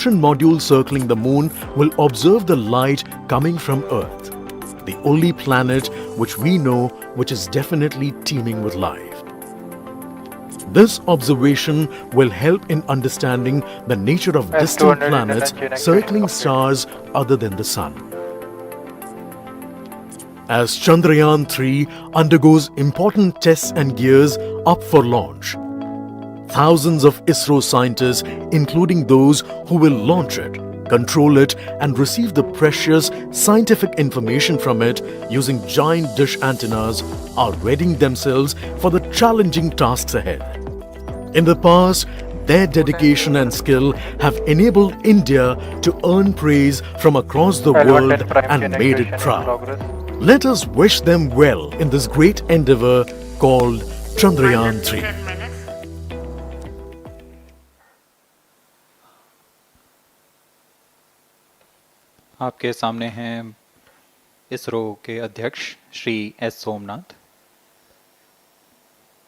propulsion module circling the moon will observe the light coming from Earth, the only planet which we know which is definitely teeming with life. This observation will help in understanding the nature of distant planets circling stars other than the Sun. As Chandrayaan-3 undergoes important tests and gears up for launch, thousands of ISRO scientists, including those who will launch it, control it and receive the precious scientific information from it using giant dish antennas, are readying themselves for the challenging tasks ahead. In the past, their dedication and skill have enabled India to earn praise from across the world and made it proud. Let us wish them well in this great endeavor called Chandrayaan-3. आपके सामने हैं इसरो के अध्यक्ष Shri S Somnath.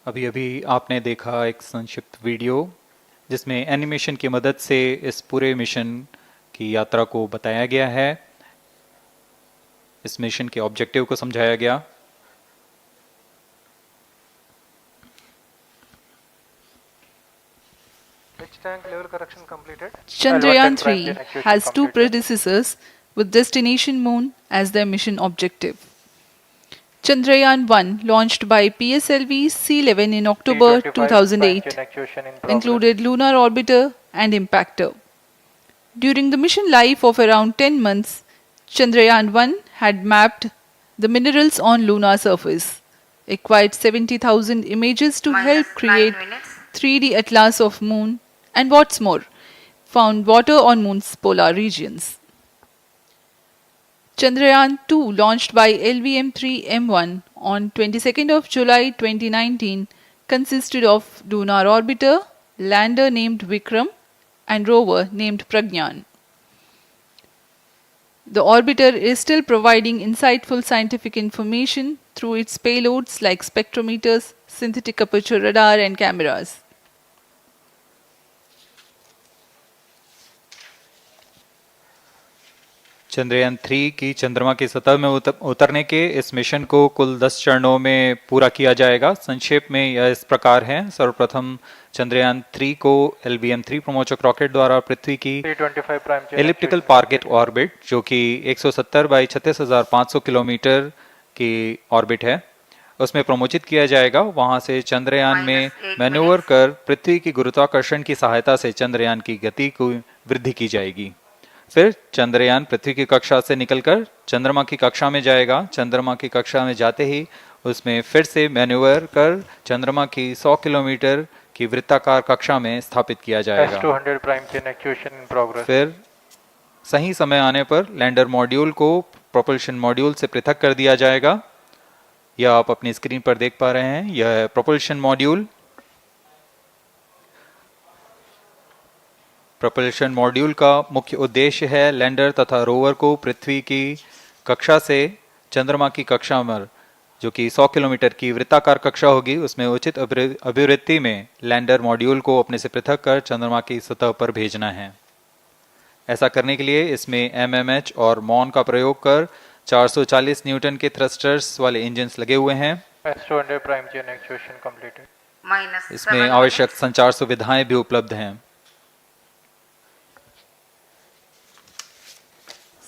अभी अभी आपने देखा एक संक्षिप्त वीडियो जिसमें एनिमेशन की मदद से इस पूरे मिशन की यात्रा को बताया गया है, इस मिशन के ऑब्जेक्टिव को समझाया गया। Chandrayaan-3 has two predecessors with destination moon as their mission objective. Chandrayaan-1, launched by PSLV C-11 in October 2008, included lunar orbiter and impactor. During the mission life of around 10 months, Chandrayaan-1 had mapped the minerals on lunar surface, acquired 70,000 images to help create 3D atlas of moon, and what's more, found water on moon's polar regions. Chandrayaan-2, launched by LVM-3M1 on 22nd of July 2019, consisted of lunar orbiter, lander named Vikram, and rover named Pragyan. The orbiter is still providing insightful scientific information through its payloads like spectrometers, synthetic aperture radar, and cameras. Chandrayaan 3 की चंद्रमा की सतह में उतरने के इस mission को कुल 10 चरणों में पूरा किया जाएगा। संक्षेप में यह इस प्रकार है। सर्वप्रथम चंद्रयान 3 को LVM-3 प्रमोचक रॉकेट द्वारा पृथ्वी की एलिप्टिकल टारगेट ऑर्बिट, जो कि 170 बाई 36,500 किलोमीटर की ऑर्बिट है, उसमें प्रमोचित किया जाएगा। वहां से चंद्रयान में मैन्यूवर कर पृथ्वी की गुरुत्वाकर्षण की सहायता से चंद्रयान की गति को वृद्धि की जाएगी। फिर चंद्रयान पृथ्वी की कक्षा से निकलकर चंद्रमा की कक्षा में जाएगा। चंद्रमा की कक्षा में जाते ही उसमें फिर से मैन्यूवर कर चंद्रमा की 100 किलोमीटर की वृत्ताकार कक्षा में स्थापित किया जाएगा। फिर सही समय आने पर लैंडर मॉड्यूल को प्रोपल्शन मॉड्यूल से पृथक कर दिया जाएगा। यह आप अपनी स्क्रीन पर देख पा रहे हैं, यह प्रोपल्शन मॉड्यूल। प्रोपल्शन मॉड्यूल का मुख्य उद्देश्य है लैंडर तथा रोवर को पृथ्वी की कक्षा से चंद्रमा की कक्षा में, जो कि 100 किलोमीटर की वृत्ताकार कक्षा होगी, उसमें उचित अभिवृत्ति में लैंडर मॉड्यूल को अपने से पृथक कर चंद्रमा की सतह पर भेजना है। ऐसा करने के लिए इसमें MMH और मॉन का प्रयोग कर 440 न्यूटन के थ्रस्टर्स वाले इंजन्स लगे हुए हैं। इसमें आवश्यक संचार सुविधाएं भी उपलब्ध हैं।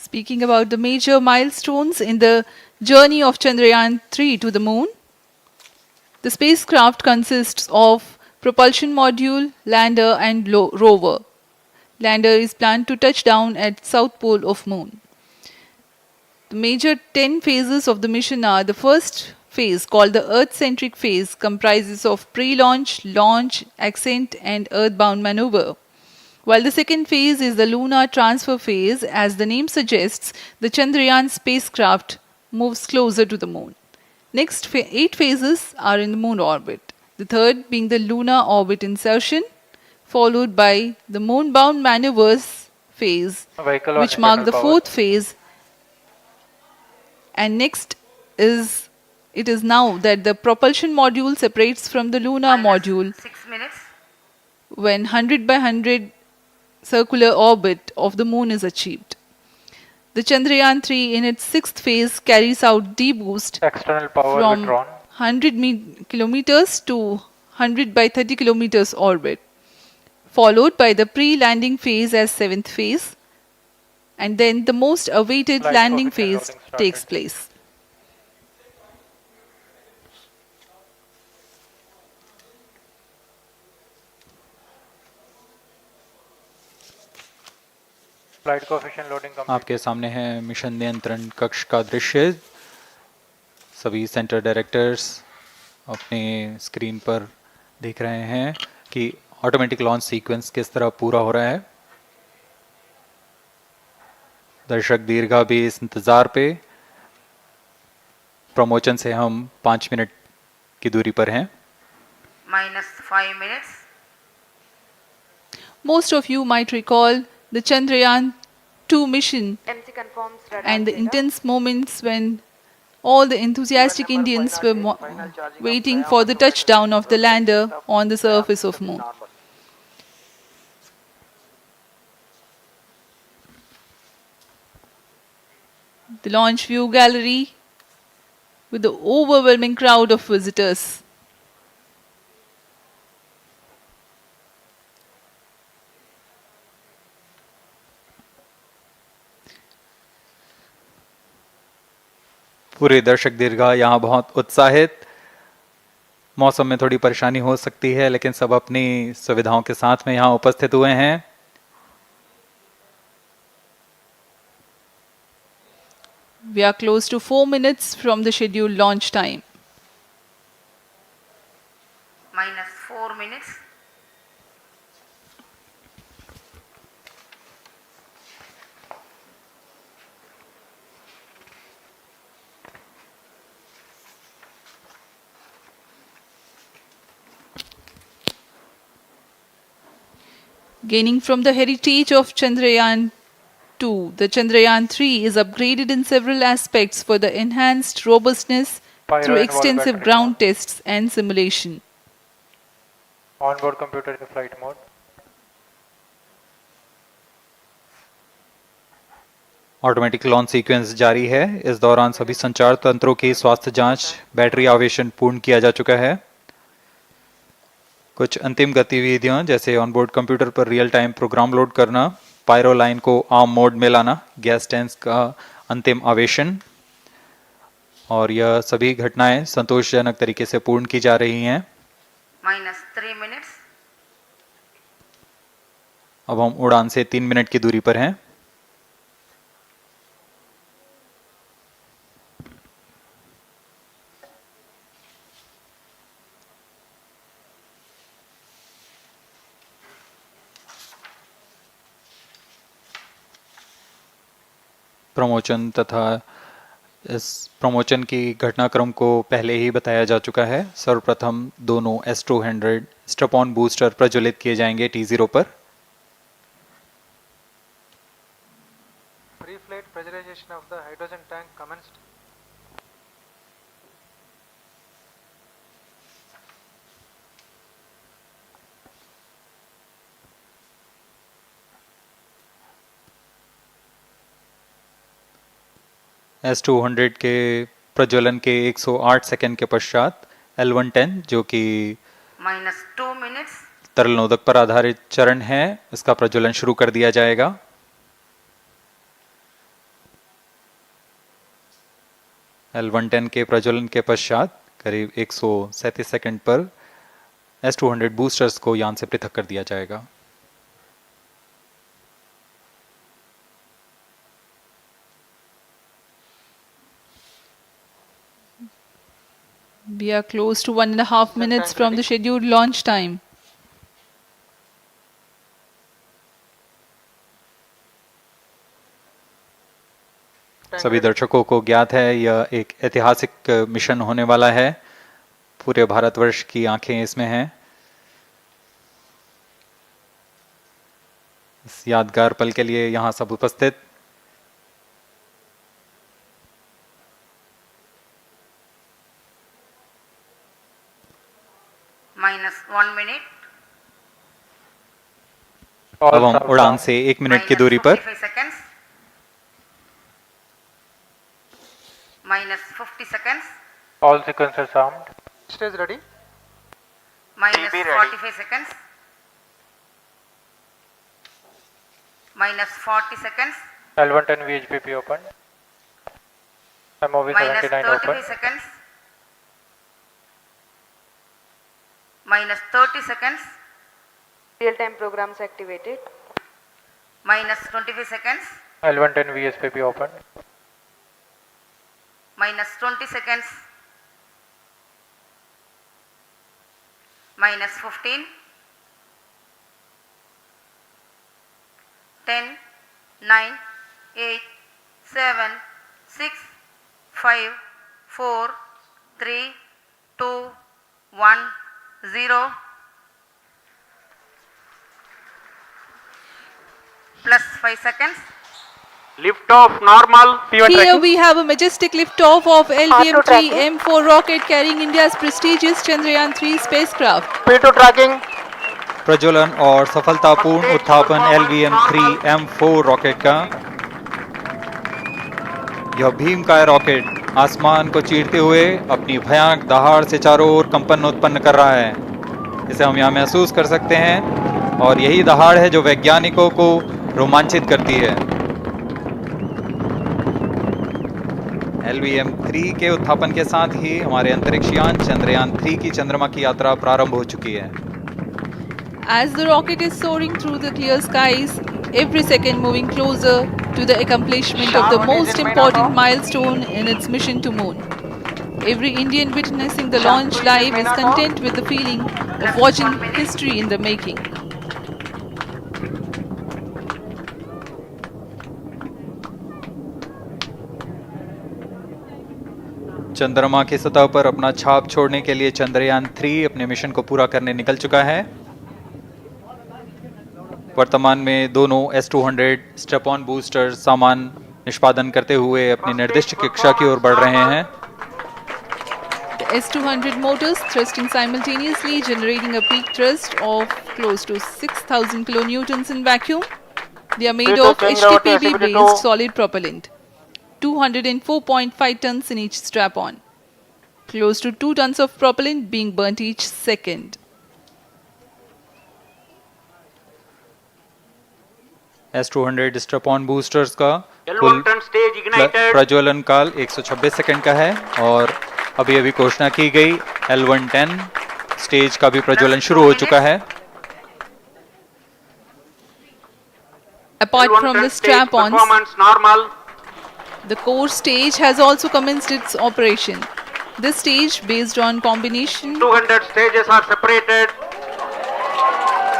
Speaking about the major milestones in the journey of Chandrayaan-3 to the moon, the spacecraft consists of propulsion module, lander and rover. Lander is planned to touch down at south pole of moon. The major 10 phases of the mission are: the first phase, called the Earth-centric phase, comprises of pre-launch, launch, ascent and earthbound maneuver. While the second phase is the lunar transfer phase, as the name suggests, the Chandrayaan spacecraft moves closer to the moon. Next 8 phases are in the moon orbit, the third being the lunar orbit insertion, followed by the moon-bound maneuvers phase, which mark the fourth phase. And next it is now that the propulsion module separates from the lunar module when 100 by 100 circular orbit of the moon is achieved. The Chandrayaan 3 in its sixth phase carries out D-boost External power from withdrawn. 100 kilometers to 100 by 30 kilometers orbit, followed by the pre-landing phase as seventh phase, and then the most awaited Flight landing coefficient phase loading started. takes place. Flight coefficient loading complete. आपके सामने है mission नियंत्रण कक्ष का दृश्य। सभी centre directors अपने screen पर देख रहे हैं कि ऑटोमेटिक लॉन्च सीक्वेंस किस तरह पूरा हो रहा है। दर्शक दीर्घा भी इस इंतज़ार पे। प्रमोशन से हम 5 मिनट की दूरी पर हैं। -5 minutes. Most of you might recall the Chandrayaan 2 mission MC confirms radar and the data. intense moments when all the enthusiastic Indians were waiting for the touchdown of the lander on the surface of moon. The launch view gallery with the overwhelming crowd of visitors. पूरे दर्शक दीर्घा यहाँ बहुत उत्साहित। मौसम में थोड़ी परेशानी हो सकती है, लेकिन सब अपनी सुविधाओं के साथ में यहाँ उपस्थित हुए हैं। We are close to 4 minutes from the scheduled launch time. -4 minutes. Gaining from the heritage of Chandrayaan 2, the Chandrayaan 3 is upgraded in several aspects for the enhanced robustness Pyro through and wall extensive battery ground mode. tests and simulation. Onboard computer in flight mode. Automatic launch sequence जारी है। इस दौरान सभी संचार तंत्रों की स्वास्थ्य जांच, बैटरी आवेशन पूर्ण किया जा चुका है। कुछ अंतिम गतिविधियां जैसे ऑनबोर्ड कंप्यूटर पर रियल टाइम प्रोग्राम लोड करना, पायरो लाइन को आर्म मोड में लाना, गैस टैंक्स का अंतिम आवेशन, और यह सभी घटनाएं संतोषजनक तरीके से पूर्ण की जा रही हैं। -3 minutes. अब हम उड़ान से 3 मिनट की दूरी पर हैं। प्रमोशन तथा इस प्रमोशन की घटनाक्रम को पहले ही बताया जा चुका है। सर्वप्रथम दोनों S200 स्ट्रप-ऑन बूस्टर प्रज्वलित किए जाएंगे T0 पर। Pre-flight pressurization of the hydrogen tank commenced. S200 के प्रज्वलन के 108 सेकंड के पश्चात L110 जो कि -2 minutes. तरल नोदक पर आधारित चरण है, इसका प्रज्वलन शुरू कर दिया जाएगा। L110 के प्रज्वलन के पश्चात करीब 137 सेकंड पर S200 बूस्टर्स को यान से पृथक कर दिया जाएगा। We are close to 1.5 minutes from the scheduled launch time. सभी दर्शकों को ज्ञात है यह एक ऐतिहासिक मिशन होने वाला है। पूरे भारतवर्ष की आंखें इसमें हैं। इस यादगार पल के लिए यहाँ सब उपस्थित। -1 minute. अब हम उड़ान से 1 मिनट की दूरी पर -45 seconds. -50 seconds. All sequencers armed. Stage ready. -45 seconds. -40 seconds. L110 VHPP open. MOV 79 open. -35 seconds. -30 seconds. Real-time programs activated. -25 seconds. L110 VSPP open. -20 seconds. -15. 10, 9, 8, 7, 6, 5, 4, 3, 2, 1, 0. Plus 5 seconds. Lift off normal. P1 Here tracking. we have a majestic liftoff of LVM-3 M4 rocket carrying India's prestigious Chandrayaan-3 spacecraft. P2 tracking. प्रज्वलन और सफलतापूर्ण उत्थापन LVM-3 M4 rocket का। यह भीमकाय rocket आसमान को चीरते हुए अपनी भयानक दहाड़ से चारों ओर कंपन उत्पन्न कर रहा है। इसे हम यहाँ महसूस कर सकते हैं और यही दहाड़ है जो वैज्ञानिकों को रोमांचित करती है। LVM-3 के उत्थापन के साथ ही हमारे अंतरिक्ष यान चंद्रयान-3 की चंद्रमा की यात्रा प्रारंभ हो चुकी है। As the rocket is soaring through the clear skies, every second moving closer to the accomplishment of the most important milestone in its mission to moon. Every Indian witnessing the launch live is content with the feeling of watching history in the making. चंद्रमा की सतह पर अपना छाप छोड़ने के लिए चंद्रयान-3 अपने मिशन को पूरा करने निकल चुका है। वर्तमान में दोनों S-200 स्टेप ऑन बूस्टर सामान निष्पादन करते हुए अपनी निर्दिष्ट कक्षा की ओर बढ़ रहे हैं। The S-200 motors thrusting simultaneously, generating a peak thrust of close to 6,000 kilonewtons in vacuum. They are made of HTPB-based solid propellant. 204.5 tons in each strap-on. Close to 2 tons of propellant being burnt each second. S-200 step on boosters का L1 कुल turn stage ignited. प्रज्वलन काल 126 second का है और अभी अभी घोषणा की गई L110 स्टेज का भी प्रज्वलन शुरू हो चुका है। Apart L1 from turn the stage strap-ons, performance normal. the core stage has also commenced its operation. This stage, based on combination 200 stages are separated.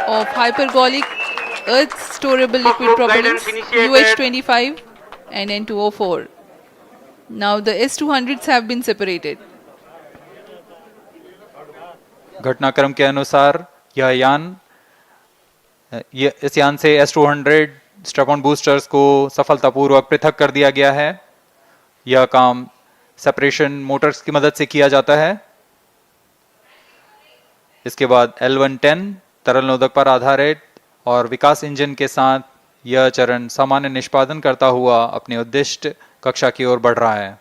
of hypergolic earth storable liquid Group propellants guidance initiated. UH-25 and N2O4. Now the S-200s have been separated. घटनाक्रम के अनुसार इस यान से S-200 step on boosters को सफलतापूर्वक पृथक कर दिया गया है। यह काम सेपरेशन मोटर्स की मदद से किया जाता है। इसके बाद L110 तरल नोदक पर आधारित और विकास इंजन के साथ यह चरण सामान्य निष्पादन करता हुआ अपनी उद्दिष्ट कक्षा की ओर बढ़ रहा है।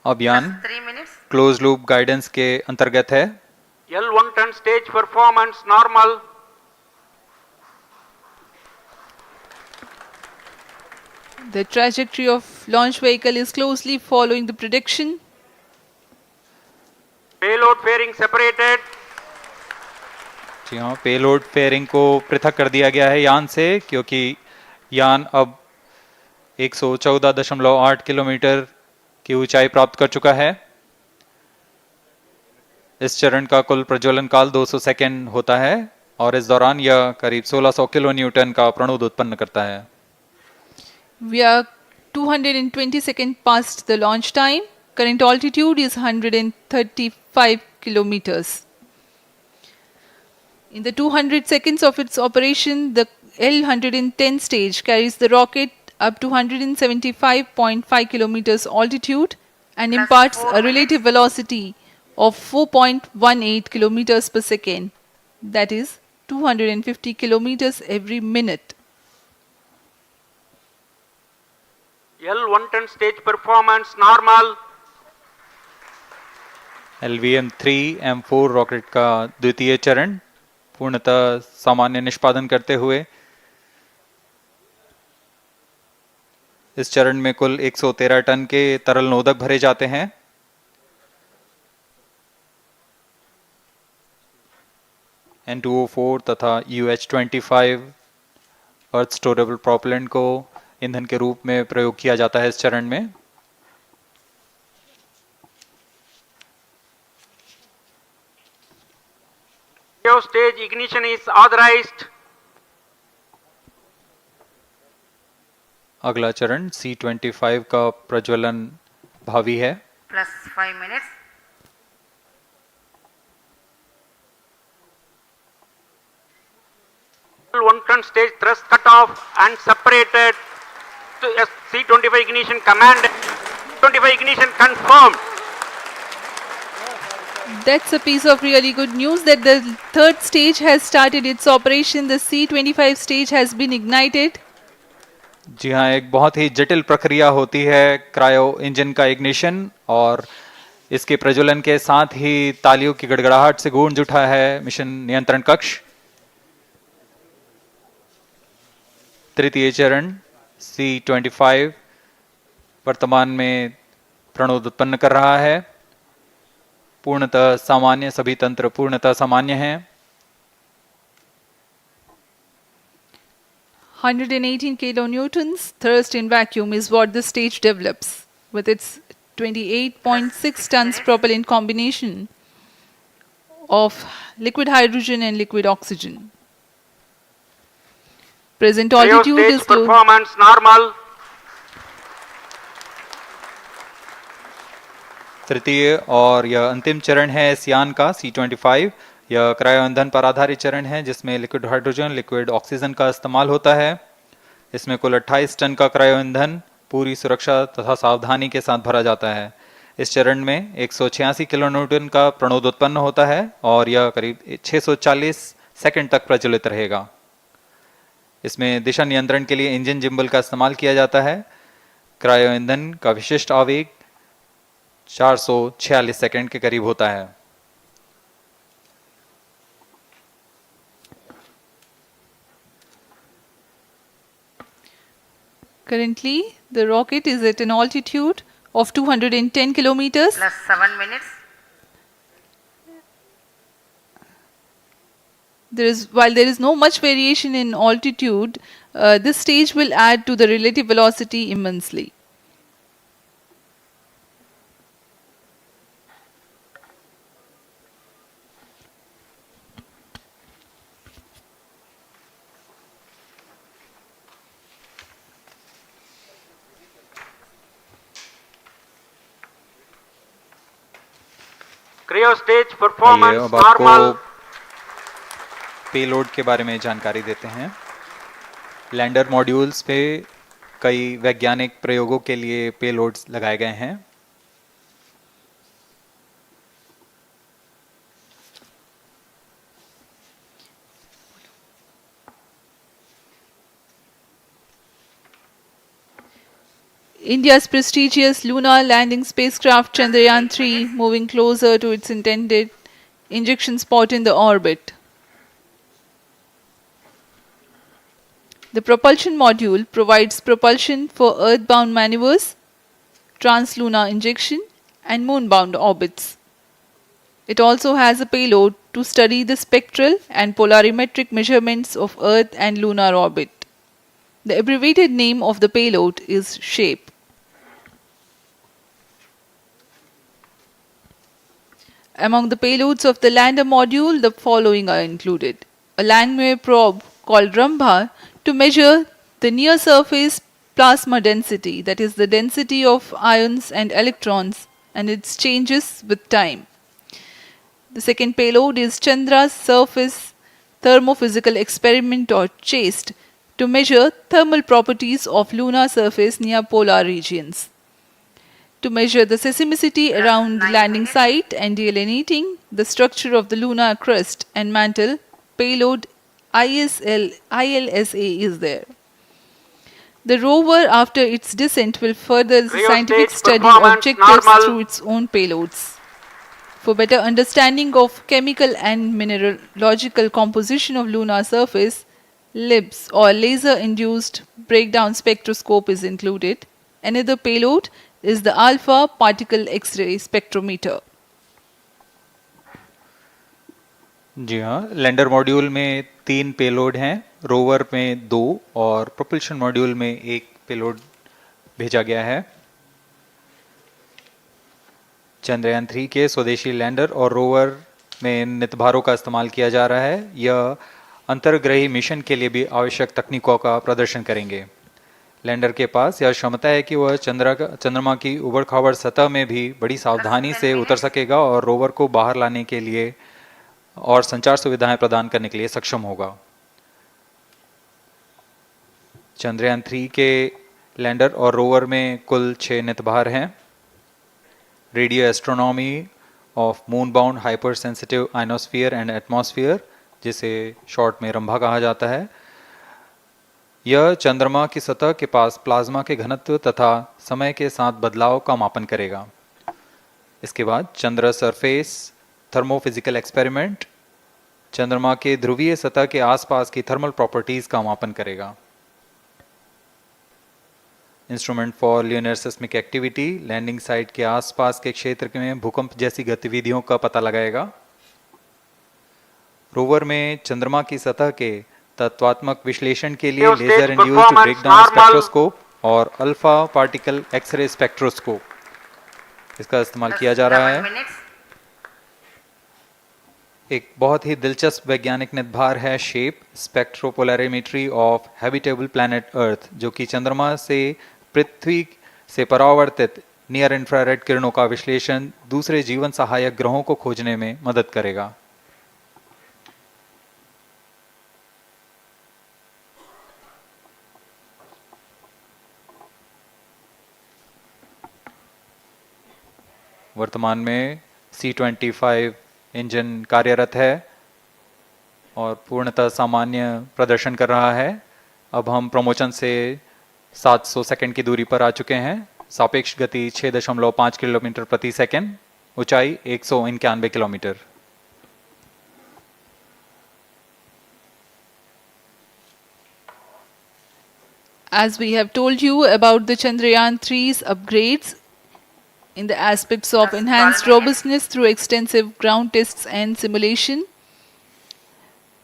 अब यान 3 minutes. क्लोज लूप गाइडेंस के अंतर्गत है। L1 turn stage performance normal. The trajectory of launch vehicle is closely following the prediction. Payload fairing separated. जी हाँ, पेलोड फेयरिंग को पृथक कर दिया गया है यान से, क्योंकि यान अब 114.8 किलोमीटर की ऊंचाई प्राप्त कर चुका है। इस चरण का कुल प्रज्वलन काल 200 सेकेंड होता है और इस दौरान यह करीब 1600 किलो न्यूटन का प्रणुद उत्पन्न करता है। We are 220 seconds past the launch time. Current altitude is 135 kilometers. In the 200 seconds of its operation, the L110 stage carries the rocket up to 175.5 kilometers altitude and Plus imparts 4 a relative velocity of 4.18 kilometers per second, that is 250 kilometers every minute. L1 turn stage performance normal. LVM-3 M4 rocket का द्वितीय चरण पूर्णतः सामान्य निष्पादन करते हुए इस चरण में कुल 113 टन के तरल नोदक भरे जाते हैं। N2O4 तथा UH-25 अर्थ स्टोरेबल प्रोपेलेंट को ईंधन के रूप में प्रयोग किया जाता है इस चरण में। Stage ignition is authorized. अगला चरण C-25 का प्रज्वलन भावी है। plus 5 minutes. L1 turn stage thrust cut off and separated to C-25 ignition command. 25 ignition confirmed. That's a piece of really good news that the third stage has started its operation. The C-25 stage has been ignited. जी हाँ, एक बहुत ही जटिल प्रक्रिया होती है cryo engine का ignition और इसके प्रज्वलन के साथ ही तालियों की गड़गड़ाहट से गूंज उठा है मिशन नियंत्रण कक्ष। तृतीय चरण C-25 वर्तमान में प्रणोद उत्पन्न कर रहा है। पूर्णतः सामान्य, सभी तंत्र पूर्णतः सामान्य हैं। 118 kilonewtons thrust in vacuum is what the stage develops with its 28.6 tons propellant combination of liquid hydrogen and liquid oxygen. Present altitude Stage is close. performance normal. तृतीय और यह अंतिम चरण है इस यान का C-25। यह क्रायो ईंधन पर आधारित चरण है जिसमें लिक्विड हाइड्रोजन, लिक्विड ऑक्सीजन का इस्तेमाल होता है। इसमें कुल 28 टन का क्रायो ईंधन पूरी सुरक्षा तथा सावधानी के साथ भरा जाता है। इस चरण में 186 किलोन्यूटन का प्रणोद उत्पन्न होता है और यह करीब 640 सेकंड तक प्रज्वलित रहेगा। इसमें दिशा नियंत्रण के लिए इंजन जिम्बल का इस्तेमाल किया जाता है। क्रायो ईंधन का विशिष्ट आवेग 446 सेकंड के करीब होता है। Currently, the rocket is at an altitude of 210 kilometers. Plus 7 minutes. While there is no much variation in altitude, this stage will add to the relative velocity immensely. Cryo stage आइए performance अब आपको normal. Payload के बारे में जानकारी देते हैं। Lander modules पे कई वैज्ञानिक प्रयोगों के लिए पेलोड्स लगाए गए हैं। India's prestigious lunar landing spacecraft Chandrayaan-3 moving closer to its intended injection spot in the orbit. The propulsion module provides propulsion for earthbound maneuvers, translunar injection, and moonbound orbits. It also has a payload to study the spectral and polarimetric measurements of Earth and lunar orbit. The abbreviated name of the payload is SHAPE. Among the payloads of the lander module, the following are included. A Langmuir probe called Rambha to measure the near surface plasma density, that is the density of ions and electrons and its changes with time. The second payload is Chandra's surface thermophysical experiment or CHASTE to measure thermal properties of lunar surface near polar regions. to measure the seismicity around the 9 landing minutes. site and delineating the structure of the lunar crust and mantle, payload ILSA is there. The rover, after its descent, will further the scientific Rheostat study performance objectives normal. through its own payloads. For better understanding of chemical and mineralogical composition of lunar surface, LIBS or laser-induced breakdown spectroscope is included. Another payload is the alpha particle X-ray spectrometer. जी हाँ, lander module में 3 payload हैं, rover में 2 और propulsion module में 1 payload भेजा गया है। चंद्रयान 3 के स्वदेशी लैंडर और रोवर में नितभारों का इस्तेमाल किया जा रहा है। यह अंतर्ग्रही मिशन के लिए भी आवश्यक तकनीकों का प्रदर्शन करेंगे। लैंडर के पास यह क्षमता है कि वह चंद्रमा की उबड़ खाबड़ सतह में भी बड़ी सावधानी से उतर सकेगा और रोवर को बाहर लाने के लिए और संचार सुविधाएं प्रदान करने के लिए सक्षम होगा। चंद्रयान 3 के लैंडर और रोवर में कुल 6 नितभार हैं। Radio astronomy of moon bound hyper sensitive ionosphere and atmosphere, जिसे शॉर्ट में रंभा कहा जाता है, यह चंद्रमा की सतह के पास प्लाज्मा के घनत्व तथा समय के साथ बदलाव का मापन करेगा। इसके बाद चंद्र सरफेस थर्मोफिजिकल एक्सपेरिमेंट चंद्रमा के ध्रुवीय सतह के आसपास की थर्मल प्रॉपर्टीज का मापन करेगा। Instrument for lunar seismic activity landing site के आसपास के क्षेत्र में भूकंप जैसी गतिविधियों का पता लगाएगा। रोवर में चंद्रमा की सतह के तत्वात्मक विश्लेषण के लिए लेजर इंड्यूस्ड ब्रेकडाउन स्पेक्ट्रोस्कोप और अल्फा पार्टिकल एक्सरे स्पेक्ट्रोस्कोप इसका इस्तेमाल किया जा रहा 7 है। minutes. एक बहुत ही दिलचस्प वैज्ञानिक निर्धार है shape स्पेक्ट्रोपोलैरिमेट्री of habitable planet earth, जो कि चंद्रमा से पृथ्वी से परावर्तित नियर इंफ्रारेड किरणों का विश्लेषण दूसरे जीवन सहायक ग्रहों को खोजने में मदद करेगा। वर्तमान में C-25 इंजन कार्यरत है और पूर्णतः सामान्य प्रदर्शन कर रहा है। अब हम प्रमोशन से 700 सेकंड की दूरी पर आ चुके हैं। सापेक्ष गति 6.5 किलोमीटर प्रति सेकंड, ऊंचाई 191 kilometre. As we have told you about the Chandrayaan 3's upgrades in the aspects of enhanced robustness through extensive ground tests and simulation.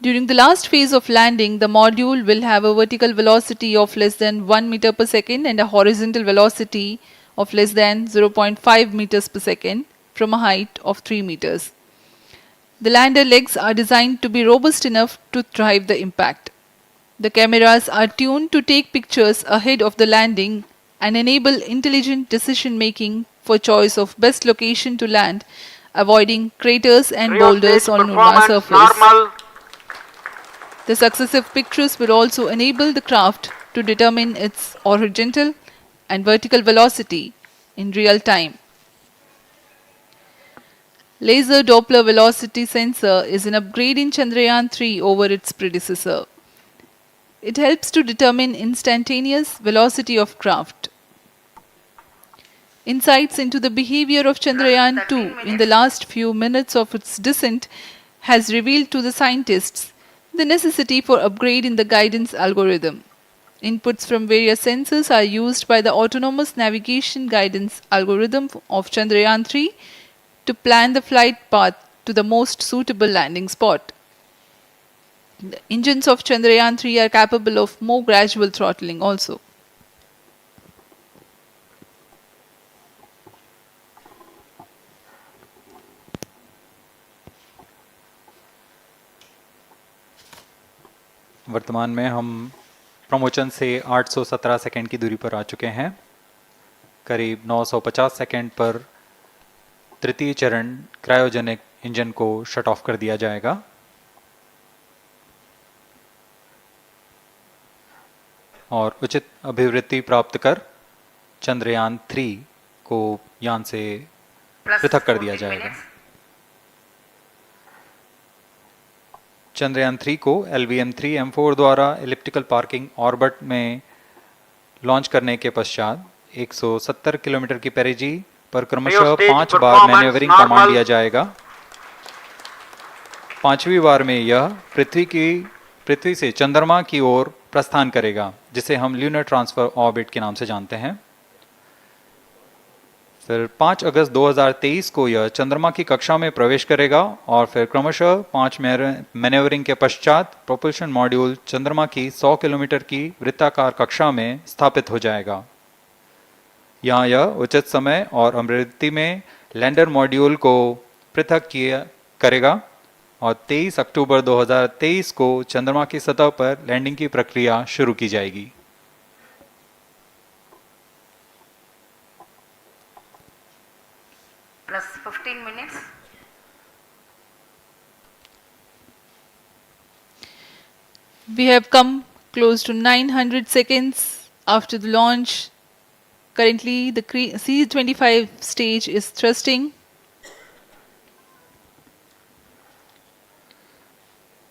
During the last phase of landing, the module will have a vertical velocity of less than 1 meter per second and a horizontal velocity of less than 0.5 meters per second from a height of 3 meters. The lander legs are designed to be robust enough to thrive the impact. The cameras are tuned to take pictures ahead of the landing and enable intelligent decision making for choice of best location to land, avoiding craters and boulders on lunar surface. Normal. The successive pictures will also enable the craft to determine its horizontal and vertical velocity in real time. Laser Doppler velocity sensor is an upgrade in Chandrayaan 3 over its predecessor. It helps to determine instantaneous velocity of craft. Insights into the behavior of Chandrayaan 2 in the last few minutes of its descent has revealed to the scientists the necessity for upgrade in the guidance algorithm. Inputs from various sensors are used by the autonomous navigation guidance algorithm of Chandrayaan 3 to plan the flight path to the most suitable landing spot. The engines of Chandrayaan 3 are capable of more gradual throttling also. वर्तमान में हम promotion से 817 second की दूरी पर आ चुके हैं। करीब 950 सेकंड पर तृतीय चरण क्रायोजेनिक इंजन को शट ऑफ कर दिया जाएगा। और उचित अभिवृत्ति प्राप्त कर चंद्रयान 3 को यान से Plus पृथक कर दिया 14 जाएगा। minutes. चंद्रयान 3 को LVM-3 M4 द्वारा एलिप्टिकल पार्किंग ऑर्बिट में लॉन्च करने के पश्चात 170 किलोमीटर की पेरिजी पर क्रमशः Stage 5 बार performance मैन्यूवरिंग normal. कमांड दिया जाएगा। 5वीं बार में यह पृथ्वी से चंद्रमा की ओर प्रस्थान करेगा, जिसे हम ल्यूनर ट्रांसफर ऑर्बिट के नाम से जानते हैं। फिर 5 अगस्त 2023 को यह चंद्रमा की कक्षा में प्रवेश करेगा और फिर क्रमशः 5 मैन्यूवरिंग के पश्चात प्रोपल्शन मॉड्यूल चंद्रमा की 100 किलोमीटर की वृत्ताकार कक्षा में स्थापित हो जाएगा। यहाँ यह उचित समय और अमृति में लैंडर मॉड्यूल को पृथक करेगा और 23 अक्टूबर 2023 को चंद्रमा की सतह पर लैंडिंग की प्रक्रिया शुरू की जाएगी। Plus 15 minutes. We have come close to 900 seconds after the launch. Currently, the C-25 stage is thrusting.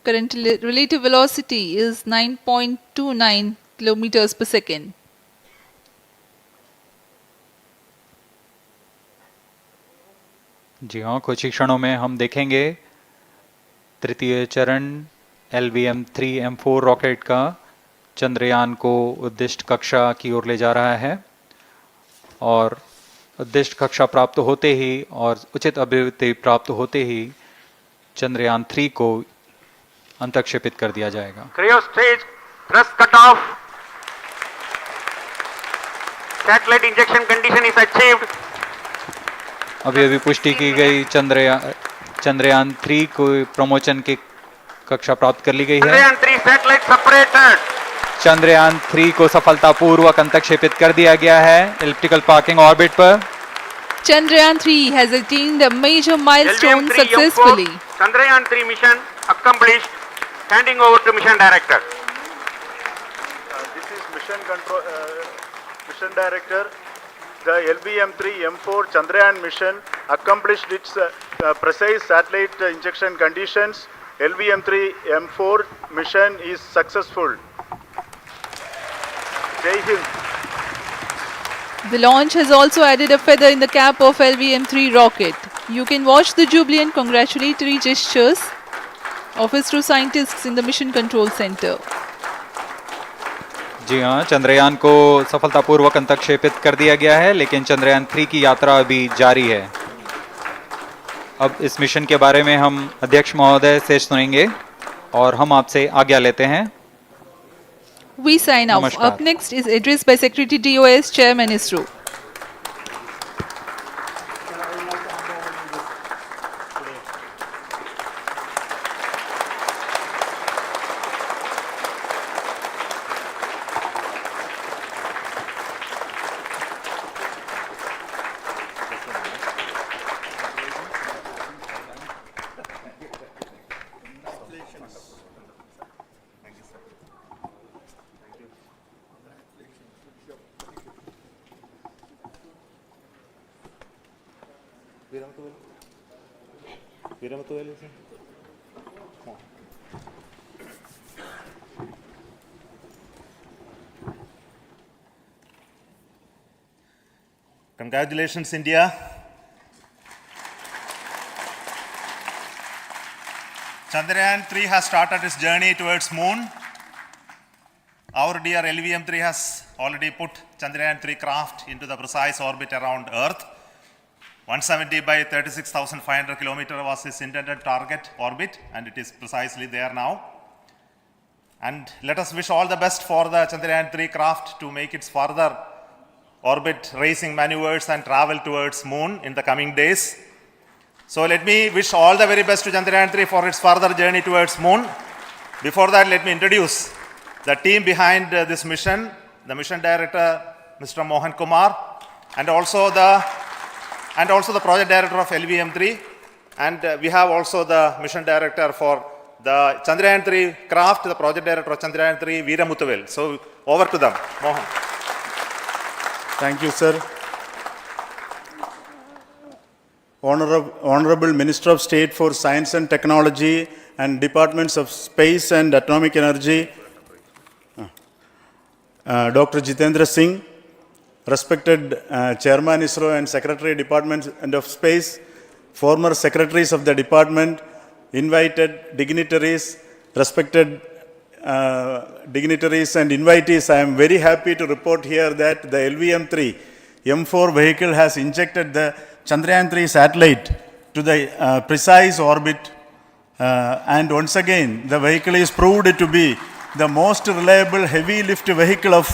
Current relative velocity is 9.29 kilometers per second. जी हाँ, कुछ ही क्षणों में हम देखेंगे तृतीय चरण LVM-3 M4 रॉकेट का चंद्रयान को उद्दिष्ट कक्षा की ओर ले जा रहा है और उद्दिष्ट कक्षा प्राप्त होते ही और उचित अभिवृद्धि प्राप्त होते ही चंद्रयान 3 को अंतक्षेपित कर दिया जाएगा। Cryo stage thrust cutoff. Satellite injection condition is achieved. अभी अभी पुष्टि की गई चंद्रयान 3 को प्रमोचन की कक्षा प्राप्त कर ली गई है। Chandrayaan 3 satellite separated. चंद्रयान 3 को सफलतापूर्वक अंतक्षेपित कर दिया गया है एलिप्टिकल पार्किंग ऑर्बिट पर। Chandrayaan 3 has attained a major milestone LVM-3 successfully. M4 Chandrayaan 3 mission accomplished. Handing over to mission director. This is mission director. The LVM-3 M4 Chandrayaan mission accomplished its precise satellite injection conditions. LVM-3 M4 mission is successful. Jai Hind. The launch has also added a feather in the cap of LVM-3 rocket. You can watch the jubilant congratulatory gestures of ISRO scientists in the Mission Control Center. जी हाँ, चंद्रयान को सफलतापूर्वक अंतक्षेपित कर दिया गया है, लेकिन चंद्रयान 3 की यात्रा अभी जारी है। अब इस मिशन के बारे में हम अध्यक्ष महोदय से सुनेंगे और हम आपसे आज्ञा लेते हैं। We sign off. नमस्कार। Up next is address by Secretary DOS, Chairman ISRO. Congratulations, India. Chandrayaan 3 has started its journey towards moon. Our dear LVM-3 has already put Chandrayaan 3 craft into the precise orbit around Earth. 170 by 36,500 kilometers was its intended target orbit, and it is precisely there now. And let us wish all the best for the Chandrayaan 3 craft to make its further orbit racing maneuvers and travel towards moon in the coming days. So let me wish all the very best to Chandrayaan 3 for its further journey towards moon. Before that, let me introduce the team behind this mission, the mission director, Mr. Mohan Kumar, and also the project director of LVM-3, and we have also the mission director for the Chandrayaan 3 craft, the project director of Chandrayaan 3, Veera Muthuvel. So over to them, Mohan. Thank you, sir. Honorable Minister of State for Science and Technology and Departments of Space and Atomic Energy, Dr. Jitendra Singh, respected Chairman ISRO and Secretary Department of Space, former secretaries of the department, invited dignitaries, respected dignitaries and invitees. I am very happy to report here that the LVM-3 M4 vehicle has injected the Chandrayaan-3 satellite to the precise orbit, and once again the vehicle is proved to be the most reliable heavy lift vehicle of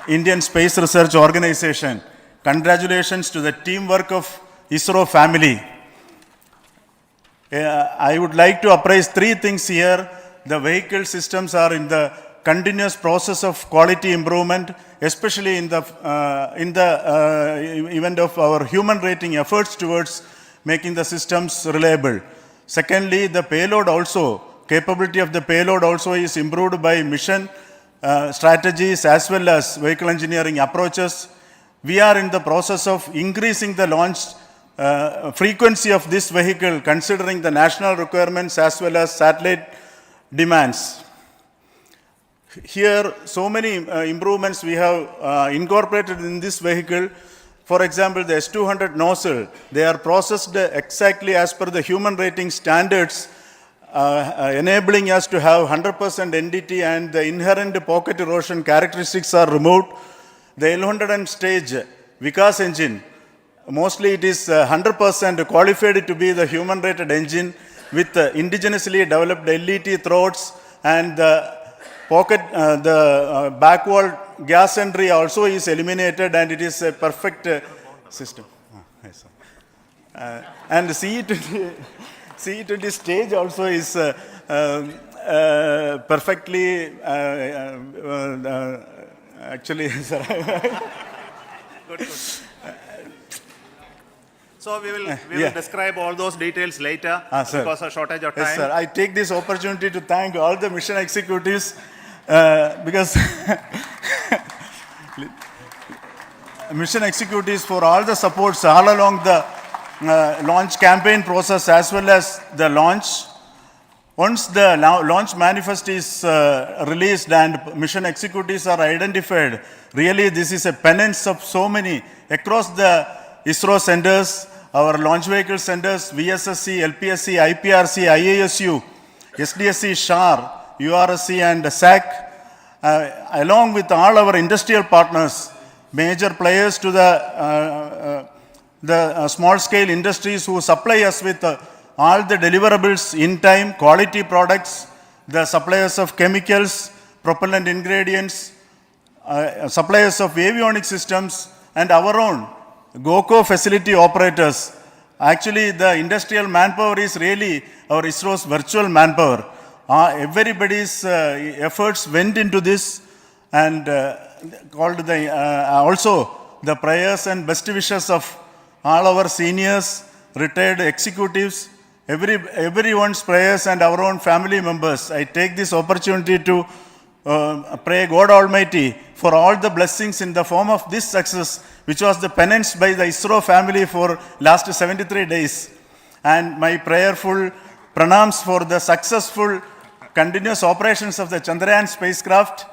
Indian Space Research Organization. Congratulations to the teamwork of ISRO family. I would like to appraise three things here. The vehicle systems are in the continuous process of quality improvement, especially in the event of our human rating efforts towards making the systems reliable. Secondly, the payload also, capability of the payload also is improved by mission strategies as well as vehicle engineering approaches. We are in the process of increasing the launch frequency of this vehicle considering the national requirements as well as satellite demands. Here, so many improvements we have incorporated in this vehicle. For example, the S200 nozzle, they are processed exactly as per the human rating standards, enabling us to have 100% NDT, and the inherent pocket erosion characteristics are removed. The L100 stage Vikas engine, mostly it is 100% qualified to be the human rated engine with indigenously developed LET throats, and the pocket, the back wall gas entry also is eliminated, and it is a perfect system. Yes, and CE20 stage also is perfectly, actually, sir. Good. So we will describe all those details later because of shortage of time. Yes, sir. I take this opportunity to thank all the mission executives because mission executives for all the supports all along the launch campaign process as well as the launch. Once the launch manifest is released and mission executives are identified, really this is a penance of so many across the ISRO centers, our launch vehicle centers, VSSC, LPSC, IPRC, IASU, SDSC, SHAR, URSC and SAC, along with all our industrial partners, major players to the small-scale industries who supply us with all the deliverables in time, quality products, the suppliers of chemicals, propellant ingredients, suppliers of avionics systems, and our own GOCO facility operators. Actually, the industrial manpower is really our ISRO's virtual manpower. Everybody's efforts went into this, and also the prayers and best wishes of all our seniors, retired executives, everyone's prayers and our own family members. I take this opportunity to pray God Almighty for all the blessings in the form of this success, which was the penance by the ISRO family for last 73 days. And my prayerful pranams for the successful continuous operations of the Chandrayaan spacecraft,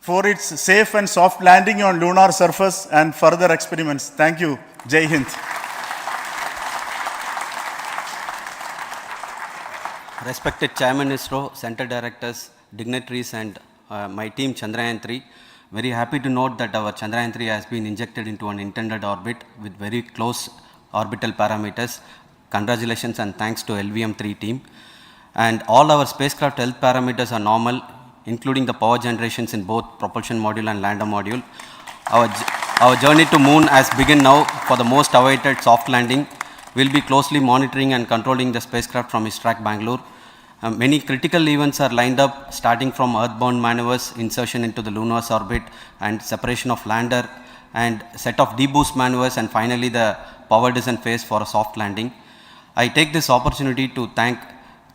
for its safe and soft landing on lunar surface and further experiments. Thank you. Jai Hind. Respected Chairman ISRO, Center Directors, dignitaries and my team Chandrayaan-3, very happy to note that our Chandrayaan-3 has been injected into an intended orbit with very close orbital parameters. Congratulations and thanks to LVM-3 team. And all our spacecraft health parameters are normal, including the power generations in both propulsion module and lander module. Our journey to moon has begun now for the most awaited soft landing. We'll be closely monitoring and controlling the spacecraft from ISTRAC Bangalore. Many critical events are lined up, starting from earthbound maneuvers, insertion into the lunar orbit, and separation of lander, and set of deboost maneuvers, and finally the power descent phase for a soft landing. I take this opportunity to thank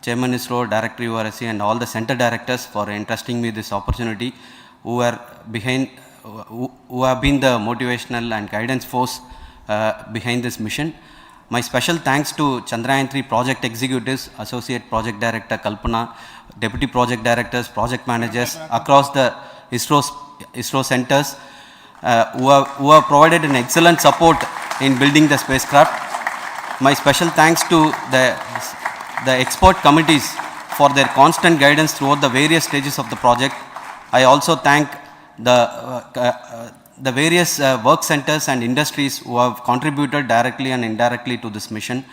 Chairman ISRO, Director URSC, and all the center directors for entrusting me this opportunity, who have been the motivational and guidance force behind this mission. My special thanks to Chandrayaan 3 project executives, Associate Project Director Kalpana, Deputy Project Directors, Project Managers across the ISRO centers who have provided an excellent support in building the spacecraft. My special thanks to the expert committees for their constant guidance throughout the various stages of the project. I also thank the various work centers and industries who have contributed directly and indirectly to this mission.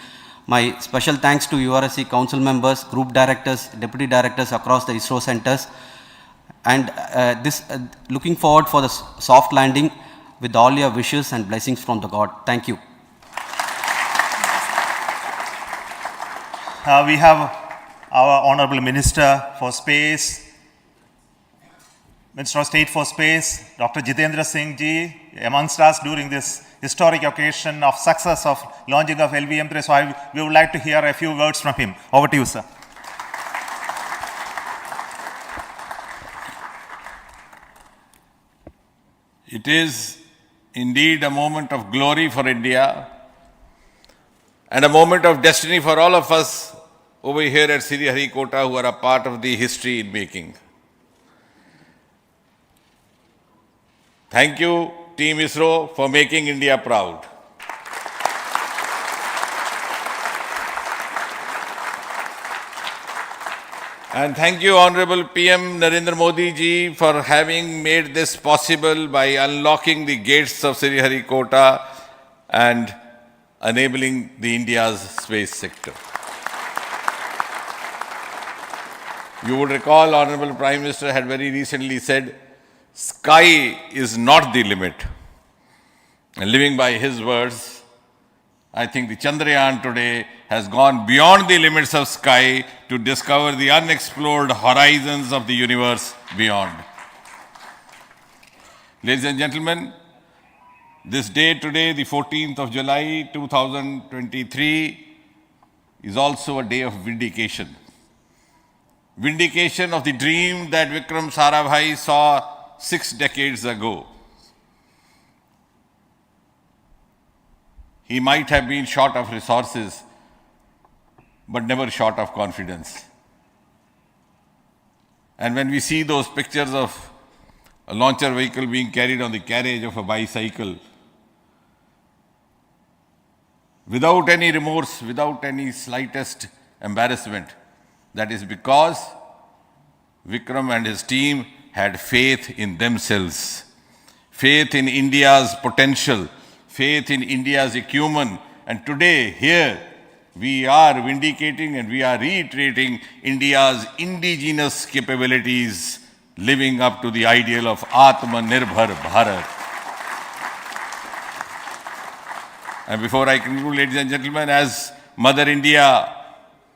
My special thanks to URSC council members, group directors, deputy directors across the ISRO centers, and looking forward for the soft landing with all your wishes and blessings from the God. Thank you. We have our Honorable Minister for Space, Minister of State for Space, Dr. Jitendra Singh ji, amongst us during this historic occasion of success of launching of LVM-3. So we would like to hear a few words from him. Over to you, sir. It is indeed a moment of glory for India and a moment of destiny for all of us over here at Sriharikota who are a part of the history in making. Thank you, Team ISRO, for making India proud. And thank you, Honorable PM Narendra Modi ji, for having made this possible by unlocking the gates of Sriharikota and enabling the India's space sector. You would recall, Honorable Prime Minister had very recently said, sky is not the limit. And living by his words, I think the Chandrayaan today has gone beyond the limits of sky to discover the unexplored horizons of the universe beyond. Ladies and gentlemen, this day today, the 14th of July 2023, is also a day of vindication. Vindication of the dream that Vikram Sarabhai saw 6 decades ago. He might have been short of resources, but never short of confidence. And when we see those pictures of a launcher vehicle being carried on the carriage of a bicycle, without any remorse, without any slightest embarrassment, that is because Vikram and his team had faith in themselves, faith in India's potential, faith in India's acumen. And today, here, we are vindicating and we are reiterating India's indigenous capabilities, living up to the ideal of Atmanirbhar Bharat. And before I conclude, ladies and gentlemen, as Mother India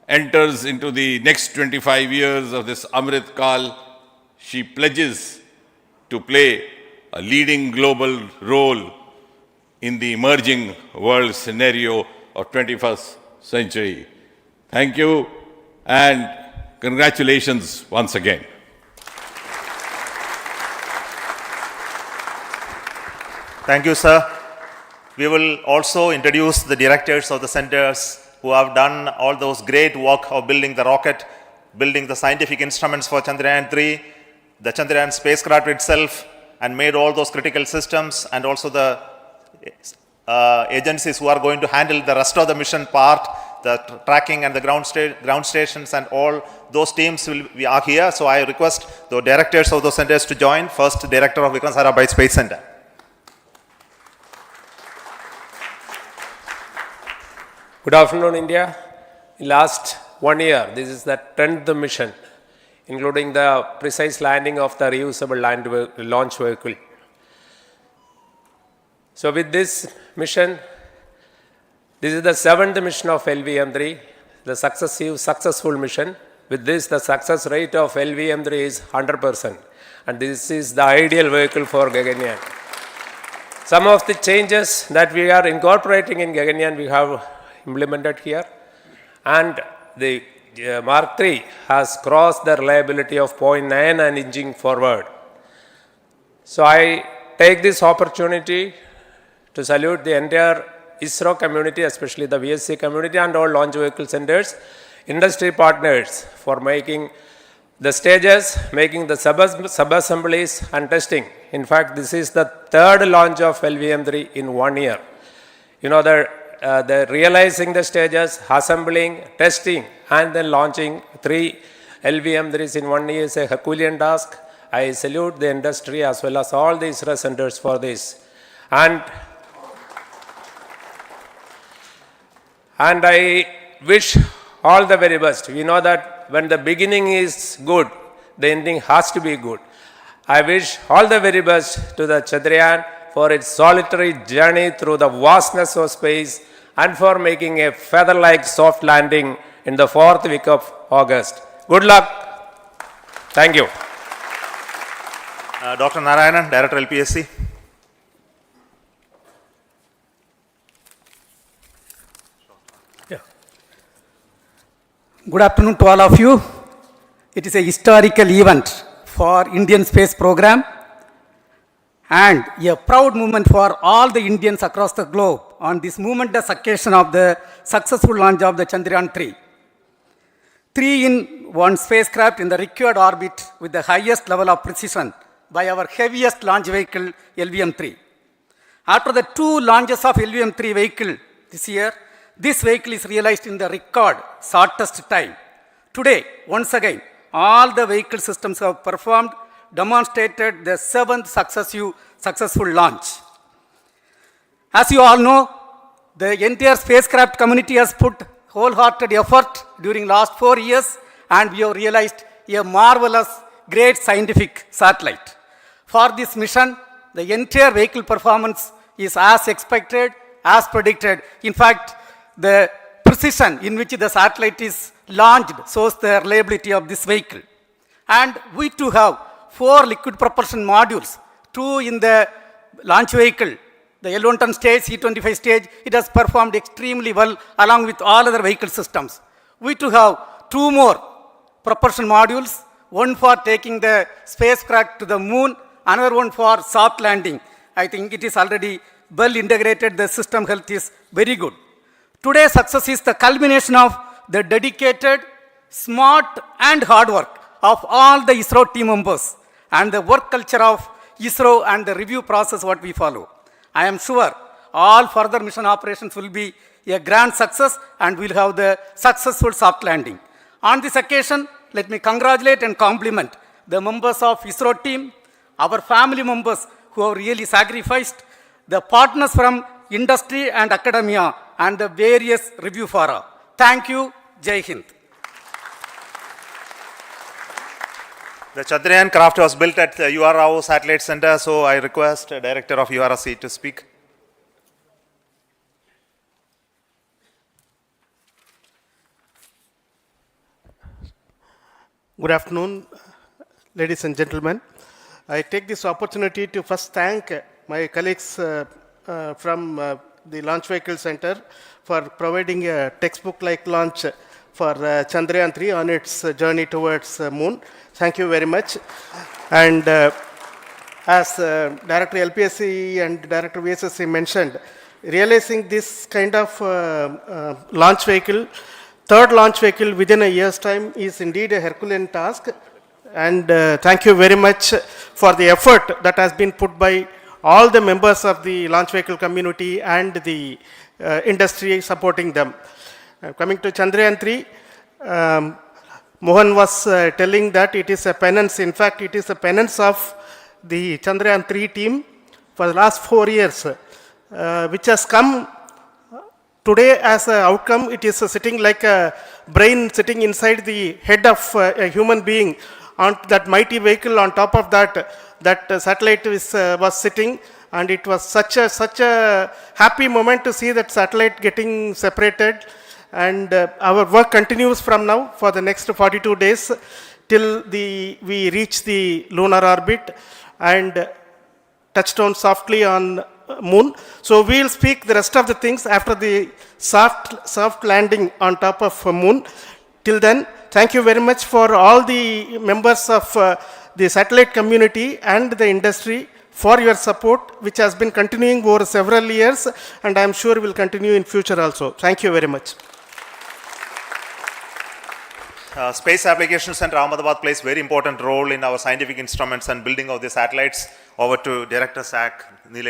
enters into the next 25 years of this Amrit Kal, she pledges to play a leading global role in the emerging world scenario of 21st century. Thank you and congratulations once again. Thank you, sir. We will also introduce the directors of the centers who have done all those great work of building the rocket, building the scientific instruments for Chandrayaan-3, the Chandrayaan spacecraft itself, and made all those critical systems, and also the agencies who are going to handle the rest of the mission part, the tracking and the ground stations, and all those teams are here. So I request the directors of those centers to join. First, Director of Vikram Sarabhai Space Center. Good afternoon, India. In last 1 year, this is the 10th mission, including the precise landing of the reusable launch vehicle. So with this mission, this is the 7th mission of LVM-3, the successful mission. With this, the success rate of LVM-3 is 100%. And this is the ideal vehicle for Gaganyaan. Some of the changes that we are incorporating in Gaganyaan, we have implemented here, and the Mark III has crossed the reliability of 0.9 and inching forward. So I take this opportunity to salute the entire ISRO community, especially the VSC community and all launch vehicle centers, industry partners for making the stages, making the sub-assemblies and testing. In fact, this is the third launch of LVM-3 in 1 year. You know, the realizing the stages, assembling, testing, and then launching 3 LVM-3s in 1 year is a Herculean task. I salute the industry as well as all the ISRO centers for this. And I wish all the very best. We know that when the beginning is good, the ending has to be good. I wish all the very best to the Chandrayaan for its solitary journey through the vastness of space and for making a feather-like soft landing in the 4th week of August. Good luck. Thank you. Dr. Narayanan, Director LPSC. Good afternoon to all of you. It is a historical event for Indian space program and a proud moment for all the Indians across the globe on this momentous occasion of the successful launch of the Chandrayaan-3. 3-in-1 spacecraft in the required orbit with the highest level of precision by our heaviest launch vehicle LVM-3. After the 2 launches of LVM-3 vehicle this year, this vehicle is realized in the record shortest time. Today, once again, all the vehicle systems have performed, demonstrated the 7th successful launch. As you all know, the entire spacecraft community has put wholehearted effort during last 4 years, and we have realized a marvelous, great scientific satellite. For this mission, the entire vehicle performance is as expected, as predicted. In fact, the precision in which the satellite is launched shows the reliability of this vehicle. And we too have 4 liquid propulsion modules, 2 in the launch vehicle. The L110 stage, C25 stage, it has performed extremely well along with all other vehicle systems. We too have 2 more propulsion modules, one for taking the spacecraft to the moon, another one for soft landing. I think it is already well integrated, the system health is very good. Today's success is the culmination of the dedicated, smart and hard work of all the ISRO team members and the work culture of ISRO and the review process what we follow. I am sure all further mission operations will be a grand success and we'll have the successful soft landing. On this occasion, let me congratulate and compliment the members of ISRO team, our family members who have really sacrificed, the partners from industry and academia, and the various review fora. Thank you. Jai Hind. The Chandrayaan craft was built at the UR Rao Satellite Center, so I request the Director of URSC to speak. Good afternoon, ladies and gentlemen. I take this opportunity to first thank my colleagues from the Launch Vehicle Center for providing a textbook-like launch for Chandrayaan-3 on its journey towards moon. Thank you very much. And as Director LPSC and Director VSSC mentioned, realizing this kind of launch vehicle, third launch vehicle within a year's time is indeed a Herculean task. And thank you very much for the effort that has been put by all the members of the launch vehicle community and the industry supporting them. Coming to Chandrayaan-3, Mohan was telling that it is a penance. In fact, it is a penance of the Chandrayaan-3 team for the last 4 years, which has come today as an outcome. It is sitting like a brain sitting inside the head of a human being on that mighty vehicle. On top of that, that satellite was sitting, and it was such a happy moment to see that satellite getting separated. And our work continues from now for the next 42 days till we reach the lunar orbit and touch down softly on moon. So we will speak the rest of the things after the soft landing on top of moon. Till then, thank you very much for all the members of the satellite community and the industry for your support, which has been continuing over several years, and I am sure will continue in future also. Thank you very much. Space Applications Center Ahmedabad plays very important role in our scientific instruments and building of the satellites. Over to Director SAC, Nilesh.